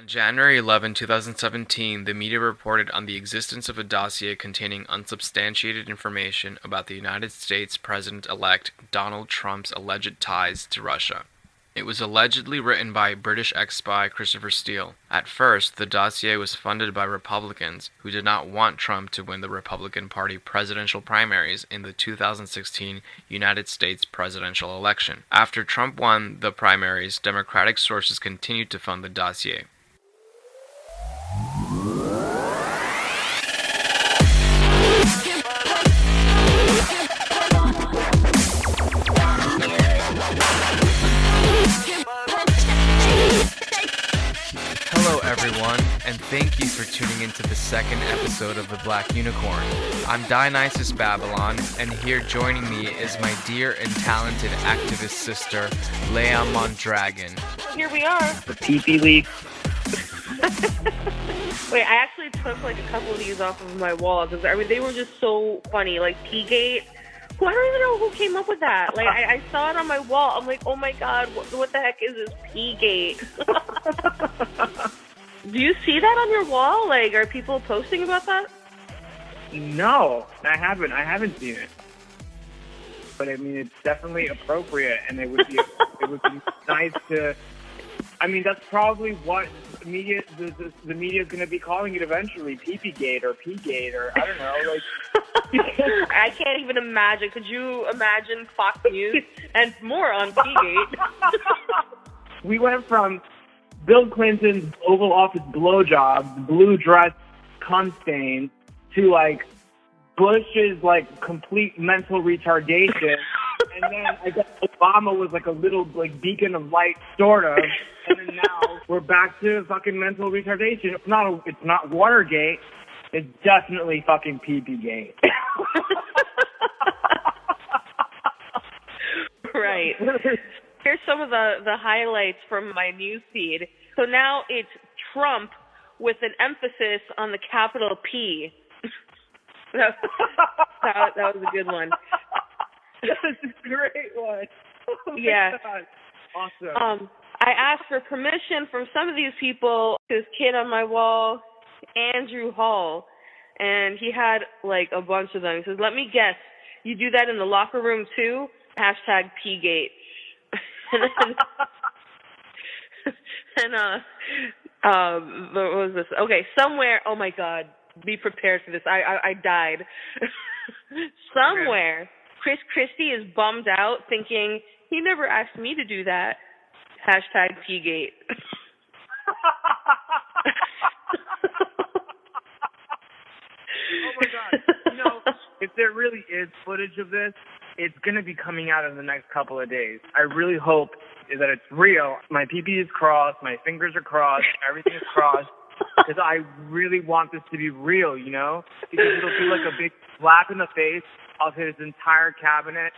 On January 11, 2017, the media reported on the existence of a dossier containing unsubstantiated information about the United States President-elect Donald Trump's alleged ties to Russia. It was allegedly written by British ex-spy Christopher Steele. At first, the dossier was funded by Republicans who did not want Trump to win the Republican Party presidential primaries in the 2016 United States presidential election. After Trump won the primaries, Democratic sources continued to fund the dossier. Hello everyone, and thank you for tuning into the second episode of the Black Unicorn. I'm Dionysvs Babalon, and here joining me is my dear and talented activist sister, Leia MonDragon. Here we are. The pee-pee leaf. Wait, I actually took like a couple of these off of my wall because I mean they were just so funny. Like P-gate. I don't even know who came up with that. Like I saw it on my wall. I'm like, oh my god, what the heck is this P-gate? Do you see that on your wall? Like, are people posting about that? No, I haven't seen it. But I mean, it's definitely appropriate, and it would be nice to. I mean, that's probably what the media is going to be calling it eventually, pee-pee-gate or P-gate or I don't know. Like, I can't even imagine. Could you imagine Fox News and more on P-gate? We went from Bill Clinton's Oval Office blowjobs, blue dress, cunt stain, to like Bush's like complete mental retardation. And then I guess Obama was like a little like beacon of light, sort of. And then now we're back to fucking mental retardation. It's not Watergate. It's definitely fucking pee-pee-gate. Right. Here's some of the highlights from my news feed. So now it's Trump with an emphasis on the capital P. that was a good one. That was a great one. Oh yeah. God. Awesome. I asked for permission from some of these people. This kid on my wall, Andrew Hall, and he had like a bunch of them. He says, "Let me guess, you do that in the locker room too?" Hashtag P-gate. What was this? Okay, somewhere. Oh my God, be prepared for this. I died. Somewhere, Chris Christie is bummed out, thinking he never asked me to do that. Hashtag P-gate. Oh my God. You know, if there really is footage of this, it's going to be coming out in the next couple of days. I really hope that it's real. My pee-pee is crossed, my fingers are crossed, everything is crossed, because I really want this to be real, you know? Because it'll be like a big slap in the face of his entire cabinet.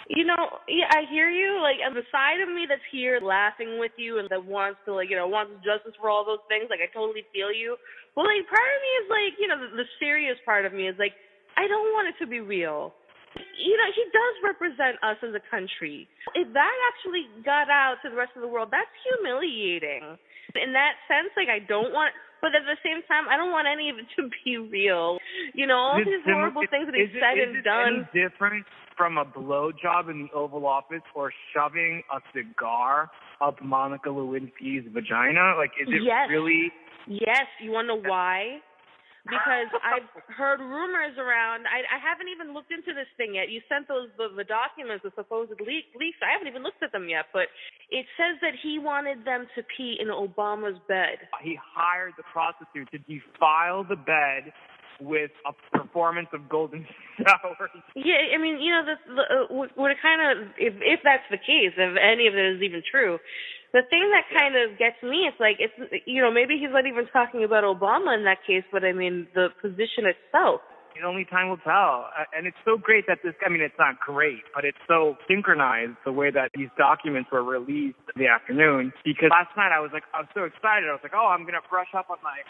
You know, yeah, I hear you. Like, and the side of me that's here laughing with you and that wants to, like, you know, wants justice for all those things, like, I totally feel you. Well, like, part of me is, like, you know, the serious part of me is, like, I don't want it to be real. You know, he does represent us as a country. If that actually got out to the rest of the world, that's humiliating. In that sense, like, I don't want, but at the same time, I don't want any of it to be real. You know, all these horrible things that he's said and done. Is it any different from a blowjob in the Oval Office or shoving a cigar up Monica Lewinsky's vagina? Like, is it really? Yes. You want to know why? Because I've heard rumors around. I haven't even looked into this thing yet. You sent the documents, the supposed leaks. I haven't even looked at them yet. But it says that he wanted them to pee in Obama's bed. He hired the prostitute to defile the bed with a performance of golden showers. Yeah, I mean, you know, what it kind of, if that's the case, if any of it is even true, the thing that kind of gets me, it's like, it's, you know, maybe he's not even talking about Obama in that case, but I mean, the position itself. Only time will tell. And it's so great that this, I mean, it's not great, but it's so synchronized the way that these documents were released in the afternoon. Because last night I was so excited. I was like, oh, I'm going to brush up on my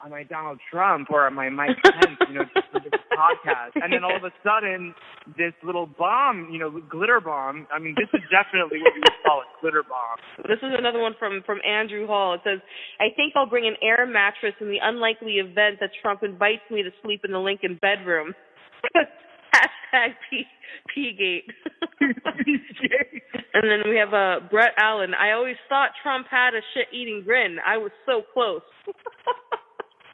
am I Donald Trump or am I Mike Pence, just for this podcast? And then all of a sudden, this little bomb, glitter bomb, I mean, this is definitely what you would call a glitter bomb. This is another one from Andrew Hall. It says, I think I'll bring an air mattress in the unlikely event that Trump invites me to sleep in the Lincoln bedroom. Hashtag P-Gate. And then we have Brett Allen. I always thought Trump had a shit-eating grin. I was so close.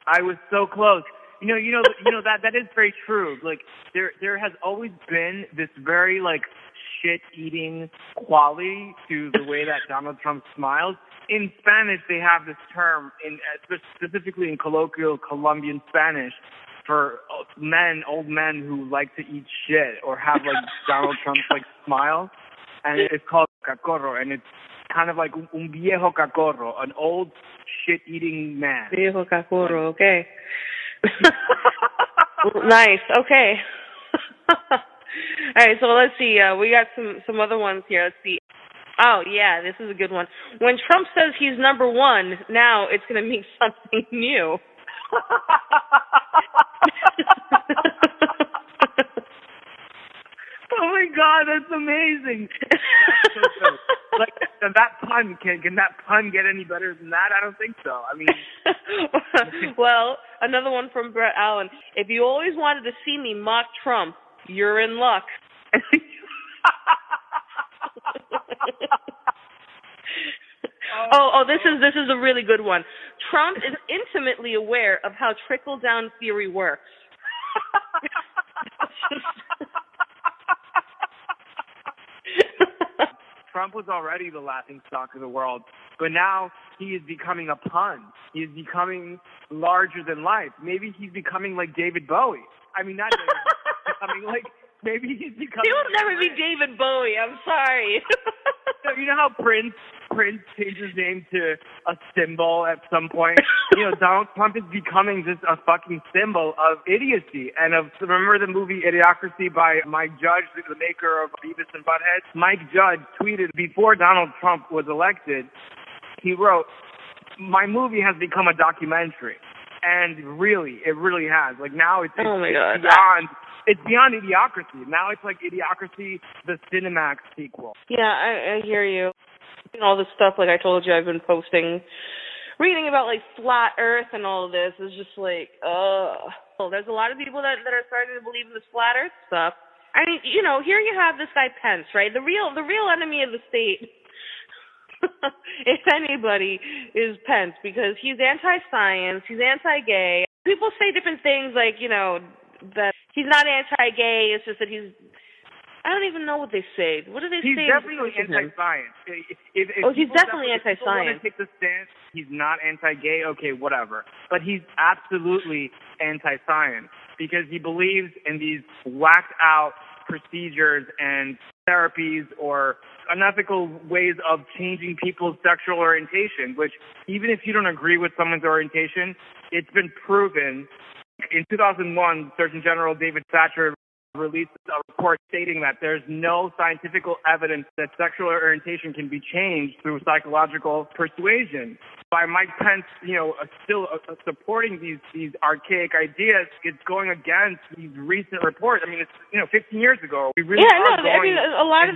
I was so close. That is very true. Like there has always been this very like shit-eating quality to the way that Donald Trump smiles. In Spanish, they have this term, specifically in colloquial Colombian Spanish, for old men who like to eat shit or have like Donald Trump's like smile, and it's called cacorro, and it's kind of like un viejo cacorro, an old shit-eating man. Viejo cacorro, okay. Nice, okay. All right, so let's see. We got some other ones here. Let's see. Oh, yeah, this is a good one. When Trump says he's number one, now it's going to mean something new. Oh my God, that's amazing. That's so good. Like that pun, can that pun get any better than that? I don't think so. I mean, well, another one from Brett Allen. If you always wanted to see me mock Trump, you're in luck. Oh, this is a really good one. Trump is intimately aware of how trickle-down theory works. Trump was already the laughing stock of the world, but now he is becoming a pun. He is becoming larger than life. Maybe he's becoming like David Bowie. I mean, not David, becoming like, maybe he's becoming... He will never be David Bowie, I'm sorry. So you know how Prince changed his name to a symbol at some point? Donald Trump is becoming just a fucking symbol of idiocy and remember the movie Idiocracy by Mike Judge, the maker of Beavis and Butthead? Mike Judge tweeted before Donald Trump was elected, he wrote, my movie has become a documentary. And really, it really has. Like now it's oh my God. It's beyond Idiocracy. Now it's like Idiocracy, the Cinemax sequel. Yeah, I hear you. All this stuff, like I told you, I've been reading about like flat Earth and all of this is just like, Well, there's a lot of people that are starting to believe in this flat Earth stuff. I mean, here you have this guy Pence, right? The real enemy of the state, if anybody, is Pence because he's anti-science, he's anti-gay. People say different things like, that he's not anti-gay. It's just that he's. I don't even know what they say. What do they say? He's definitely anti-science. He's definitely anti-science. Want to take the stance, he's not anti-gay. Okay, whatever. But he's absolutely anti-science because he believes in these whacked-out procedures and therapies or unethical ways of changing people's sexual orientation. Which even if you don't agree with someone's orientation, it's been proven. In 2001, Surgeon General David Thatcher released a report stating that there's no scientific evidence that sexual orientation can be changed through psychological persuasion. By Mike Pence, still supporting these archaic ideas, it's going against these recent reports. I mean, it's 15 years ago. We really a lot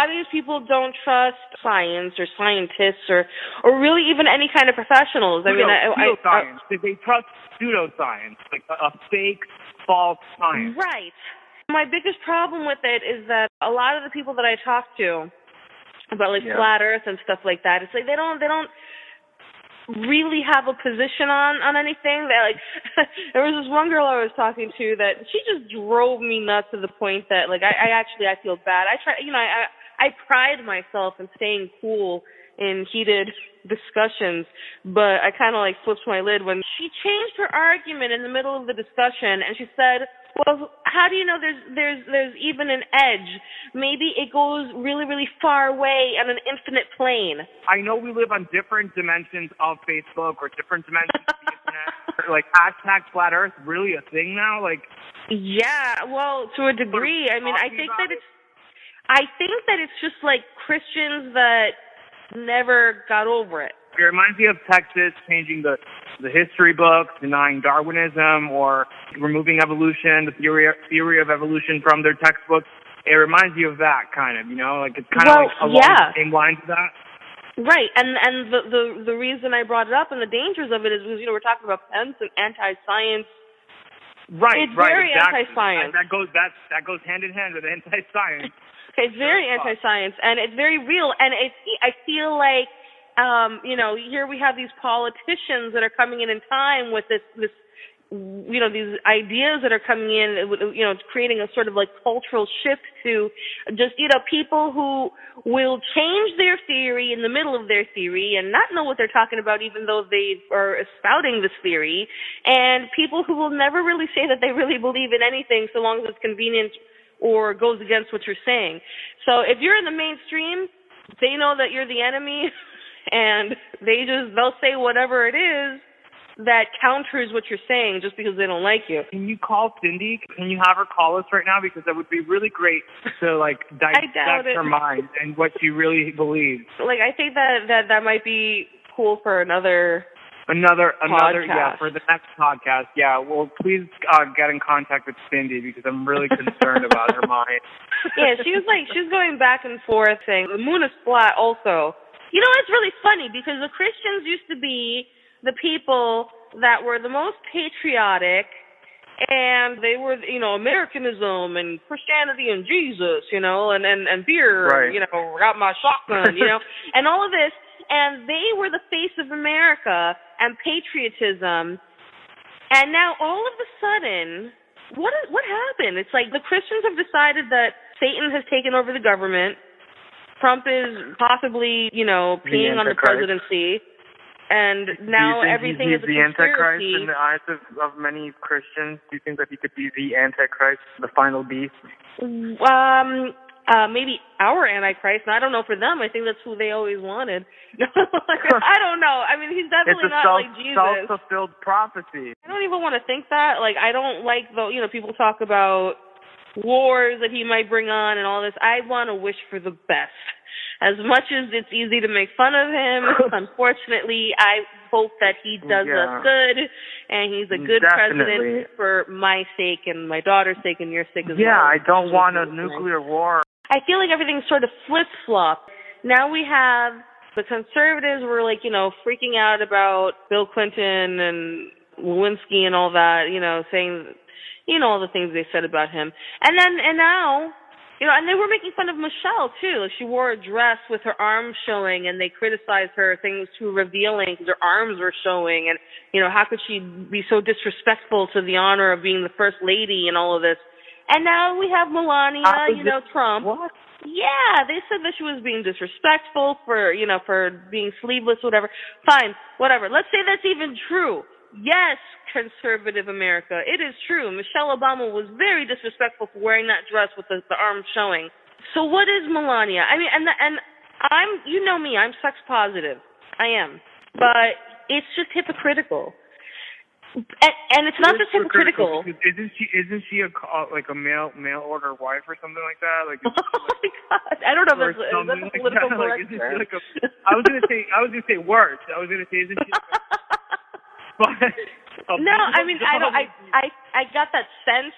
of these people don't trust science or scientists or really even any kind of professionals. Pseudoscience. They trust pseudoscience, like a fake, false science. Right. My biggest problem with it is that a lot of the people that I talk to about flat Earth and stuff like that, it's like they don't really have a position on anything. They there was this one girl I was talking to that she just drove me nuts to the point that I feel bad. I pride myself in staying cool in heated discussions, but I kind of flipped my lid when she changed her argument in the middle of the discussion and she said, well, how do you know there's even an edge? Maybe it goes really, really far away on an infinite plane. I know we live on different dimensions of Facebook or different dimensions of the internet. Hashtag flat Earth really a thing now? Yeah, well, to a degree. I mean, I think that it's just Christians that never got over it. It reminds me of Texas changing the history books, denying Darwinism, or removing evolution, the theory of evolution from their textbooks. It reminds you of that kind of, like it's kind of like along the same lines of that. Right, and the reason I brought it up and the dangers of it is because we're talking about Pence and anti-science. Right, it's very exactly. anti-science. That goes hand in hand with anti-science. It's very anti-science, and it's very real. And I feel like here we have these politicians that are coming in time with this these ideas that are coming in, creating a sort of like cultural shift to just, people who will change their theory in the middle of their theory and not know what they're talking about, even though they are spouting this theory, and people who will never really say that they really believe in anything so long as it's convenient or goes against what you're saying. So if you're in the mainstream, they know that you're the enemy, and they'll say whatever it is that counters what you're saying just because they don't like you. Can you call Cindy? Can you have her call us right now? Because that would be really great to dissect her mind and what she really believes. I think that might be cool for another podcast. For the next podcast. Yeah, well, please get in contact with Cindy because I'm really concerned about her mind. Yeah, she was going back and forth saying the moon is flat also. It's really funny because the Christians used to be the people that were the most patriotic, and they were, Americanism and Christianity and Jesus, and beer, right. Got my shotgun, and all of this, and they were the face of America and patriotism, and now all of a sudden, what happened? It's like the Christians have decided that Satan has taken over the government, Trump is possibly, peeing on the presidency, and now everything is a the conspiracy. Antichrist in the eyes of many Christians? Do you think that he could be the Antichrist, the final beast? Maybe our Antichrist. I don't know for them. I think that's who they always wanted. I don't know. I mean, he's definitely not like Jesus. It's a self-fulfilled prophecy. I don't even want to think that. I don't like people talk about wars that he might bring on and all this. I want to wish for the best. As much as it's easy to make fun of him, unfortunately, I hope that he does us good, and he's a good president for my sake and my daughter's sake and your sake as well. Yeah, I don't want a nuclear war. I feel like everything's sort of flip-flopped. Now we have the conservatives were freaking out about Bill Clinton and Lewinsky and all that, saying, all the things they said about him. And now... and they were making fun of Michelle, too. She wore a dress with her arms showing, and they criticized her, saying it was too revealing because her arms were showing. And, how could she be so disrespectful to the honor of being the first lady and all of this? And now we have Melania, Trump. What? Yeah, they said that she was being disrespectful for being sleeveless, whatever. Fine, whatever. Let's say that's even true. Yes, conservative America, it is true. Michelle Obama was very disrespectful for wearing that dress with the arms showing. So what is Melania? I mean, and I'm, me, I'm sex positive. I am. But it's just hypocritical. And it's not just hypocritical. Isn't she a mail order wife or something like that? Oh my God! I don't know if that's a political correct term. I was gonna say worse. I was gonna say, isn't she? No, I mean, I got that sense,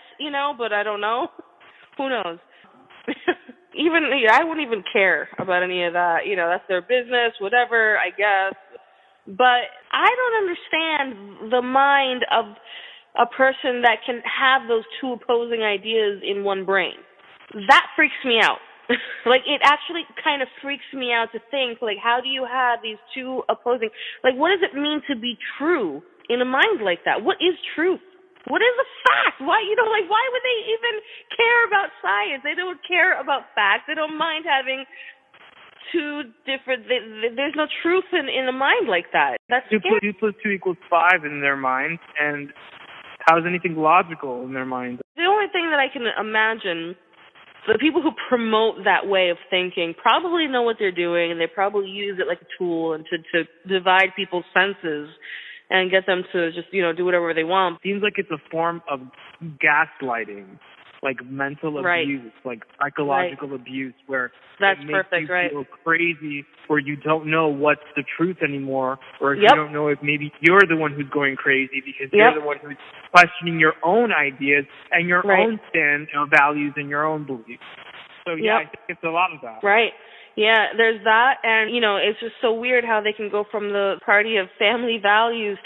but I don't know. Who knows? I wouldn't even care about any of that. That's their business, whatever, I guess. But I don't understand the mind of a person that can have those two opposing ideas in one brain. That freaks me out. It actually kind of freaks me out to think, how do you have these two opposing, what does it mean to be true in a mind like that? What is truth? What is a fact? Why, why would they even care about science? They don't care about facts. They don't mind having two different, there's no truth in a mind like that. That's 2 plus 2 equals 5 in their minds, and how is anything logical in their minds? The only thing that I can imagine, the people who promote that way of thinking probably know what they're doing, and they probably use it like a tool and to divide people's senses and get them to just, do whatever they want. Seems like it's a form of gaslighting. like mental Right. abuse, like psychological abuse, where That's it makes perfect, you right. feel crazy, where you don't know what's the truth anymore, or if Yep. you don't know if maybe you're the one who's going crazy because Yep. you're the one who's questioning your own ideas and your Right. own stand, values and your own beliefs. So yeah, Yep. I think it's a lot of that. Right. Yeah, there's that, and, it's just so weird how they can go from the party of family values.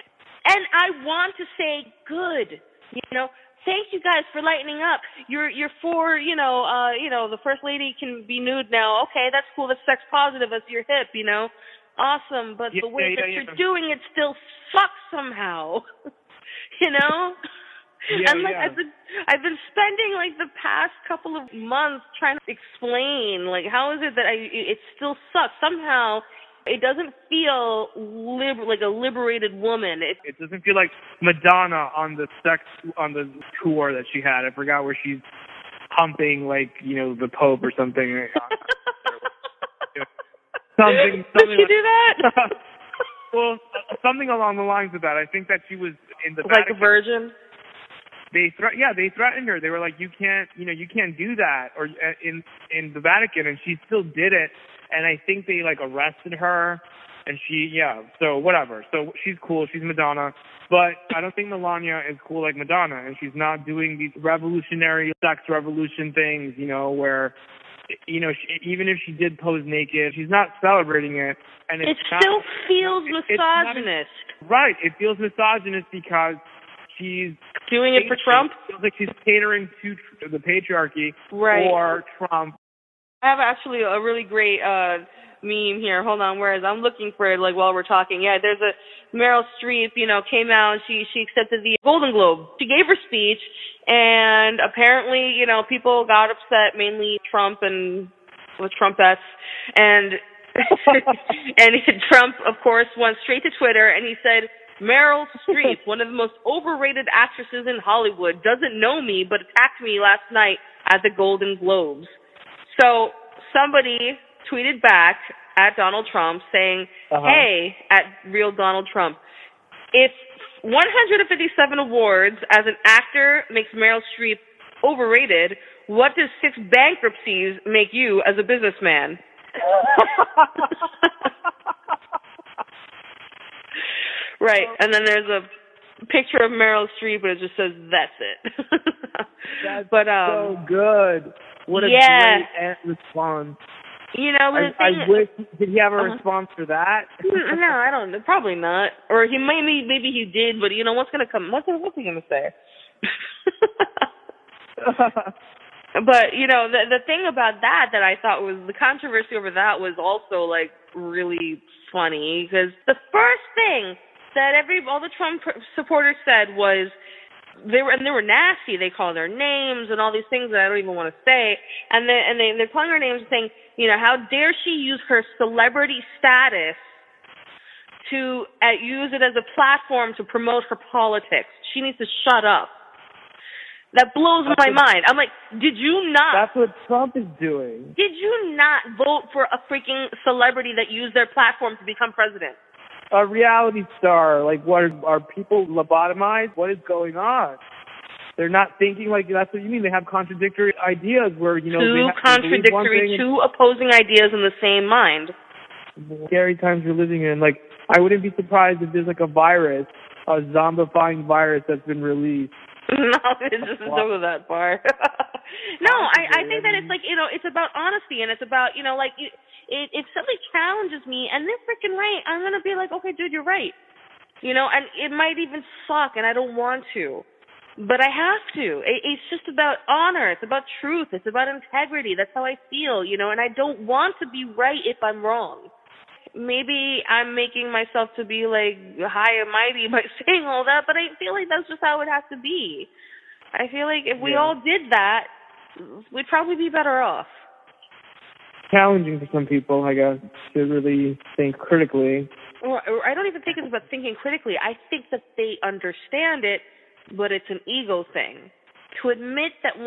And I want to say good, thank you guys for lightening up. You're for, the first lady can be nude now. Okay, that's cool. That's sex positive. That's your hip, Awesome. But the way that you're doing it still sucks somehow, Yeah, and yeah. I've been spending like the past couple of months trying to explain, like, how is it that it still sucks somehow. It doesn't feel like a liberated woman. It doesn't feel like Madonna on the tour that she had. I forgot where she's humping, like, the Pope or something. something. Did she do that? Well, something along the lines of that. I think that she was in the like Vatican. A virgin. They threatened her. They were like, you can't do that, or in the Vatican, and she still did it. And I think they arrested her, and so whatever. So she's cool. She's Madonna, but I don't think Melania is cool like Madonna, and she's not doing these revolutionary sex revolution things, where, even if she did pose naked, she's not celebrating it. And it still feels misogynist. Right. It feels misogynist because she's doing it for Trump. It feels like she's catering to the patriarchy for Trump. I have actually a really great meme here. Hold on, whereas I'm looking for it while we're talking. Yeah, there's a Meryl Streep, came out. She accepted the Golden Globe. She gave her speech, and apparently, people got upset, mainly Trump and the Trumpettes, and and Trump, of course, went straight to Twitter and he said, Meryl Streep, one of the most overrated actresses in Hollywood, doesn't know me but attacked me last night at the Golden Globes. So somebody tweeted back at Donald Trump saying, hey, at real Donald Trump, if 157 awards as an actor makes Meryl Streep overrated, what does 6 bankruptcies make you as a businessman? Right, and then there's a picture of Meryl Streep, and it just says, that's it. That's but, so good. What a great response. But I wish, did he have a response for that? No, I don't know. Probably not. Or he maybe he did, but what's gonna come? What's he gonna say? But the thing about that I thought was the controversy over that was also really funny, because the first thing that all the Trump supporters said was they were nasty. They called her names and all these things that I don't even want to say, and they're calling her names and saying, how dare she use her celebrity status to use it as a platform to promote her politics. She needs to shut up. That blows my mind. I'm like, did you not? That's what Trump is doing. Did you not vote for a freaking celebrity that used their platform to become president? A reality star. What are people lobotomized? What is going on? They're not thinking that's what you mean. They have contradictory ideas where, two opposing ideas in the same mind. The scary times we're living in. I wouldn't be surprised if there's a virus, a zombifying virus that's been released. No, it doesn't go that far. No, I think that it's it's about honesty, and it's about, if somebody challenges me and they're freaking right, I'm going to be like, okay, dude, you're right. And it might even suck, and I don't want to. But I have to. It's just about honor. It's about truth. It's about integrity. That's how I feel, and I don't want to be right if I'm wrong. Maybe I'm making myself to be high and mighty by saying all that, but I feel like that's just how it has to be. I feel like if we all did that, we'd probably be better off. Challenging for some people, I guess, to really think critically. Or I don't even think it's about thinking critically. I think that they understand it, but it's an ego thing. To admit that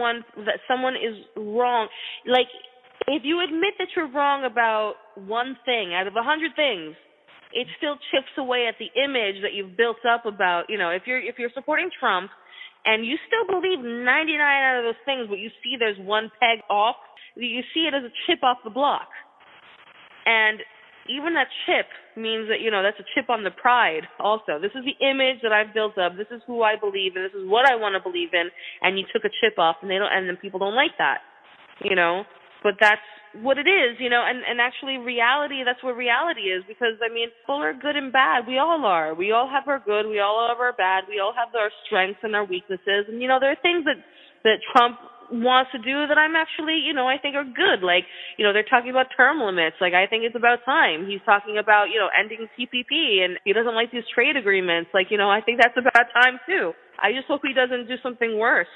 someone is wrong, if you admit that you're wrong about one thing out of 100 things, it still chips away at the image that you've built up about, if you're supporting Trump and you still believe 99 out of those things, but you see there's one peg off, you see it as a chip off the block. And even that chip means that, that's a chip on the pride also. This is the image that I've built up. This is who I believe in. This is what I want to believe in. And you took a chip off, and then people don't like that, But that's what it is, and actually reality, that's what reality is. Because, people are good and bad. We all are. We all have our good. We all have our bad. We all have our strengths and our weaknesses. And, there are things that Trump wants to do that I'm actually, I think are good. Like, they're talking about term limits. Like, I think it's about time. He's talking about, ending TPP, and he doesn't like these trade agreements. Like, I think that's about time too. I just hope he doesn't do something worse.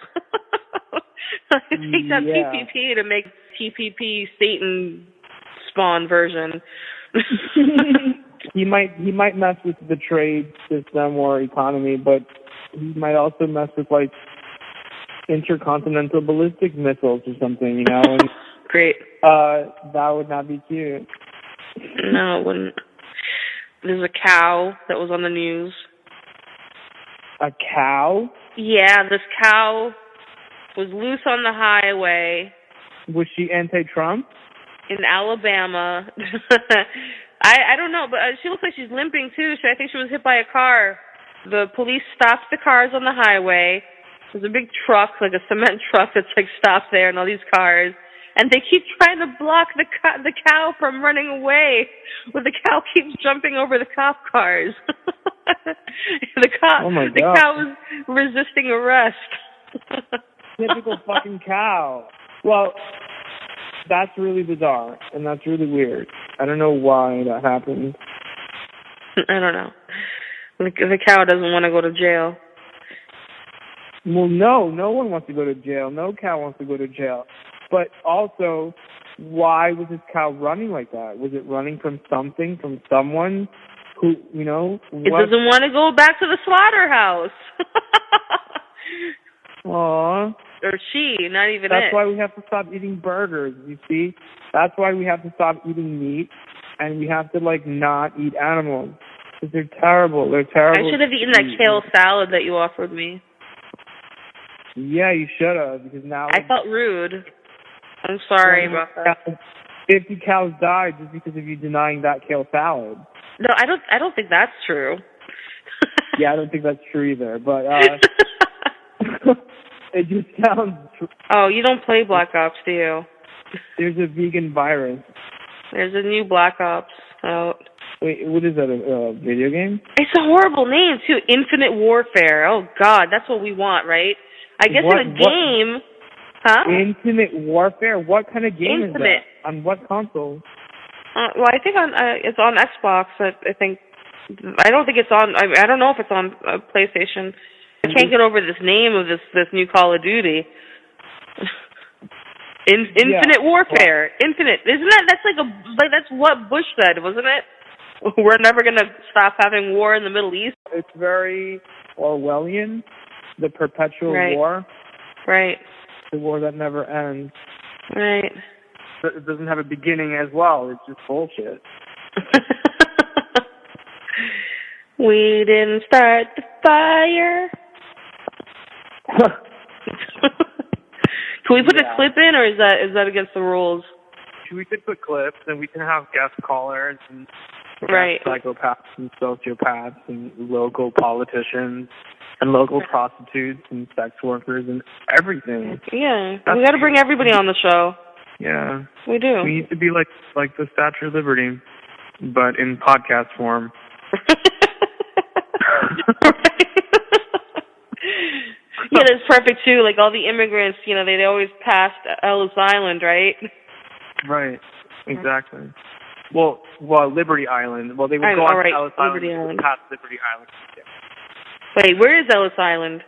Take that PPP to make TPP Satan spawn version. He might mess with the trade system or economy, but he might also mess with like intercontinental ballistic missiles or something, And, Great. That would not be cute. No, it wouldn't. There's a cow that was on the news. A cow? Yeah, this cow was loose on the highway. Was she anti-Trump? In Alabama. I don't know, but she looks like she's limping too. I think she was hit by a car. The police stopped the cars on the highway. There's a big truck, like a cement truck that's like stopped there, and all these cars. And they keep trying to block the cow from running away, but the cow keeps jumping over the cop cars. The cow was resisting arrest. Typical fucking cow. Well, that's really bizarre, and that's really weird. I don't know why that happened. I don't know. The cow doesn't want to go to jail. Well, no one wants to go to jail. No cow wants to go to jail. But also, why was this cow running like that? Was it running from something, from someone who, It doesn't want to go back to the slaughterhouse. Aww. Or she, not even That's why we have to stop eating burgers, you see? That's why we have to stop eating meat, and we have to, not eat animals. Because they're terrible. They're terrible. I should have eaten that kale salad that you offered me. Yeah, you should have, because now... I felt rude. I'm sorry about that. 50 cows died just because of you denying that kale salad. No, I don't think that's true. Yeah, I don't think that's true either, but it just sounds... Oh, you don't play Black Ops, do you? There's a vegan virus. There's a new Black Ops out. Wait, what is that, a video game? It's a horrible name, too. Infinite Warfare. Oh, God, that's what we want, right? I guess in a game... Huh? Infinite Warfare? What kind of game is that? On what console? Well, I think it's on Xbox. I think. I don't think it's on. I don't know if it's on PlayStation. I can't get over this name of this new Call of Duty. Infinite Warfare. Infinite. Isn't that's what Bush said, wasn't it? We're never gonna stop having war in the Middle East. It's very Orwellian. The perpetual war. Right. The war that never ends. Right. It doesn't have a beginning as well. It's just bullshit. We didn't start the fire. Can we put a clip in, or is that against the rules? We could put clips, and we can have guest callers and psychopaths and sociopaths and local politicians and local prostitutes and sex workers and everything. Yeah, we got to bring everybody on the show. Yeah, we do. We need to be like the Statue of Liberty, but in podcast form. Yeah, that's perfect too. Like all the immigrants, they always passed Ellis Island, right? Right. Exactly. Well, Liberty Island. Well, they would go on Ellis Island past Liberty Island. Yeah. Wait, where is Ellis Island?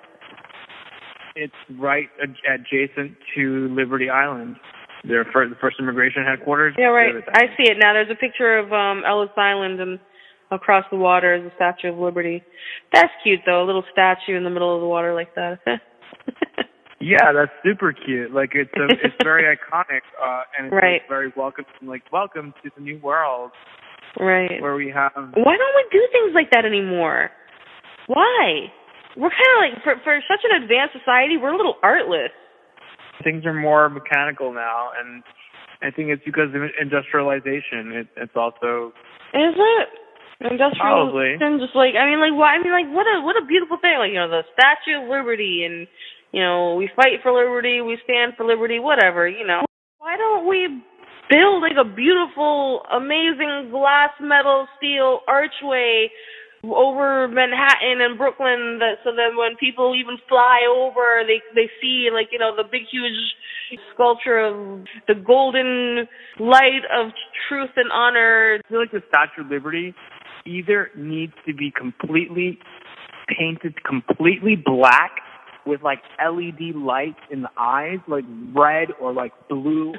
It's right adjacent to Liberty Island. The first immigration headquarters. Yeah, right. I see it now. There's a picture of Ellis Island, and across the water is the Statue of Liberty. That's cute, though, a little statue in the middle of the water like that. Yeah, that's super cute. It's very iconic, and it's very welcome. Welcome to the new world. Right. Where we have... Why don't we do things like that anymore? Why? we're kind of like, for such an advanced society, we're a little artless. Things are more mechanical now, and I think it's because of industrialization. It's also... Is it? Industrialization, just like, what a beautiful thing. Like, the Statue of Liberty, and, we fight for liberty, we stand for liberty, whatever, Why don't we build, like, a beautiful, amazing glass, metal, steel archway over Manhattan and Brooklyn, so that when people even fly over, they see, like, the big, huge sculpture of the golden light of truth and honor. I feel like the Statue of Liberty either needs to be completely painted completely black with, like, LED lights in the eyes, like red or, like, blue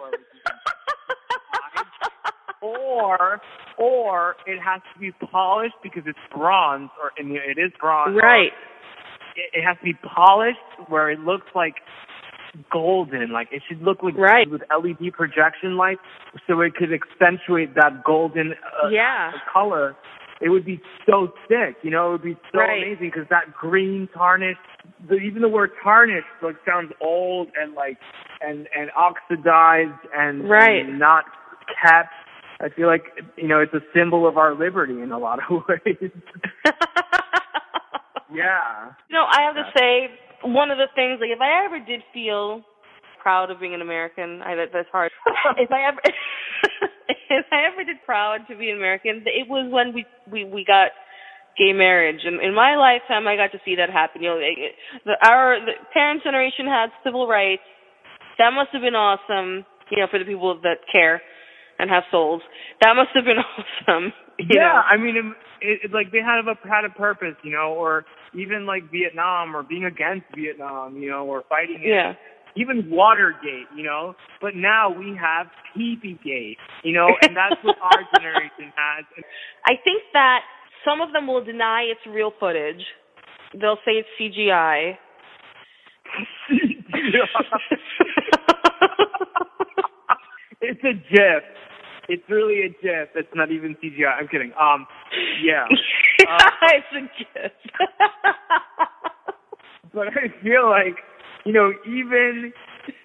or it has to be polished because it's bronze, it is bronze. Right. It has to be polished where it looks like golden. Like, it should look like with LED projection lights, so it could accentuate that golden color. It would be so sick, it would be so amazing, because that green tarnish, even the word tarnish, like, sounds old and, like, and oxidized and not kept. I feel like, it's a symbol of our liberty in a lot of ways. Yeah. I have to say, one of the things, like, if I ever did feel proud of being an American, that's hard. if I ever did proud to be an American, it was when we got gay marriage, and in my lifetime, I got to see that happen. The parents' generation had civil rights. That must have been awesome. For the people that care and have souls, that must have been awesome. You know? I mean, like, they had a purpose, or even like Vietnam, or being against Vietnam, or fighting it. Even Watergate, but now we have Pee-Pee-Gate, and that's what our generation has. I think that some of them will deny it's real footage. They'll say it's CGI. It's a GIF. It's really a GIF. It's not even CGI. I'm kidding. Yeah. It's a GIF. But I feel like, even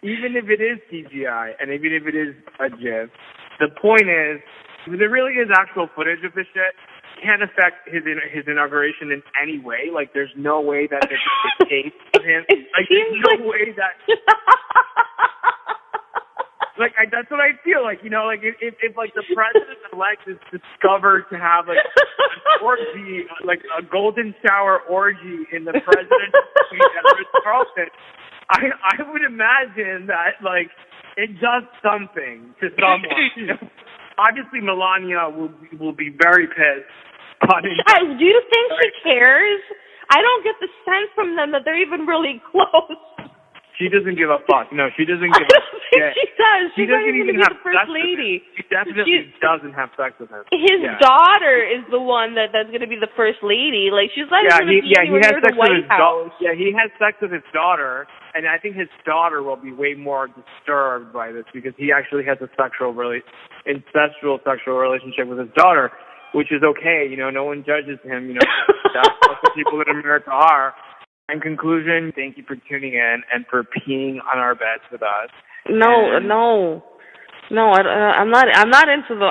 if it is CGI, and even if it is a GIF, the point is, if there really is actual footage of this shit, can't affect his inauguration in any way. Like, there's no way that there's a case of him. Like, there's no way that... Like, that's what I feel like, like, if like, the president-elect is discovered to have, like, an orgy, like, a golden shower orgy in the president's suite at Ritz-Carlton, I would imagine that, like, it does something to someone, Obviously, Melania will be very pissed. Do you think she cares? I don't get the sense from them that they're even really close. She doesn't give a fuck. No, she doesn't give a fuck. She does. She's not even going to be the first lady. She definitely doesn't have sex with him. His daughter is the one that's going to be the first lady. Like, she's not going to be near the White House. He has sex with his daughter, and I think his daughter will be way more disturbed by this, because he actually has a incestual sexual relationship with his daughter, which is okay. No one judges him. That's what people in America are. In conclusion, thank you for tuning in and for peeing on our beds with us. No, I'm not into the.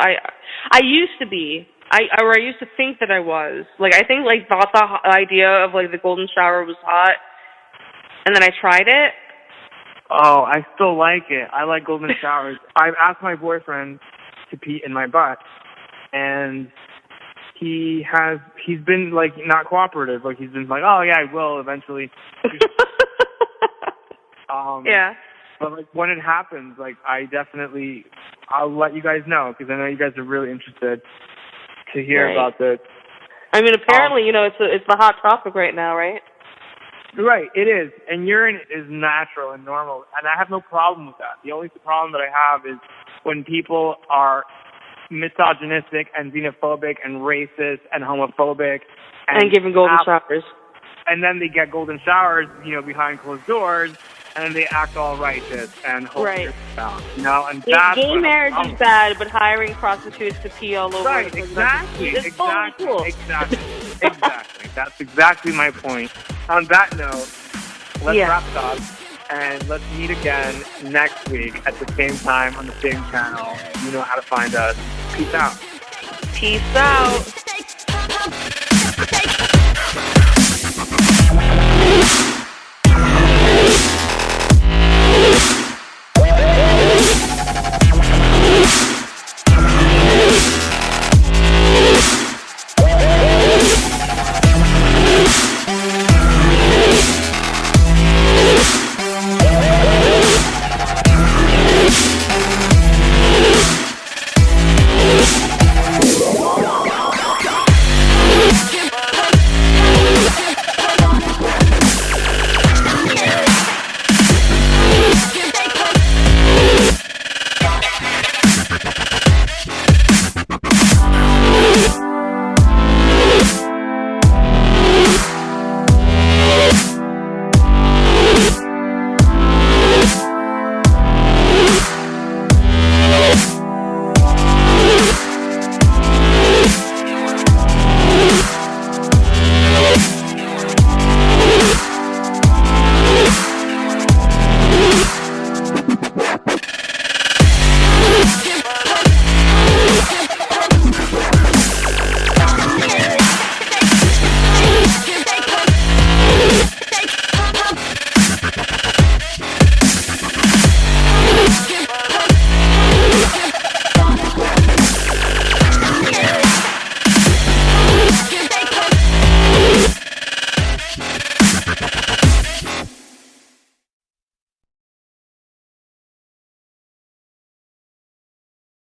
I used to be. I used to think that I was. Like, I think, like, thought the idea of, like, the golden shower was hot, and then I tried it. Oh, I still like it. I like golden showers. I've asked my boyfriend to pee in my butt, and he's been, like, not cooperative. Like, he's been like, oh yeah, I will eventually. Yeah. But, like, when it happens, like, I'll let you guys know, because I know you guys are really interested to hear about this. I mean, apparently, it's the hot topic right now, right? Right, it is. And urine is natural and normal, and I have no problem with that. The only problem that I have is when people are misogynistic and xenophobic and racist and homophobic and giving golden showers, and then they get golden showers, behind closed doors, and then they act all righteous and hope it's down, and that's gay marriage is bad, but hiring prostitutes to pee all over. Right, exactly. Totally cool. Exactly. That's exactly my point. on that note, let's Yeah. wrap it up. And let's meet again next week at the same time on the same channel. You know how to find us. Peace out. Peace out.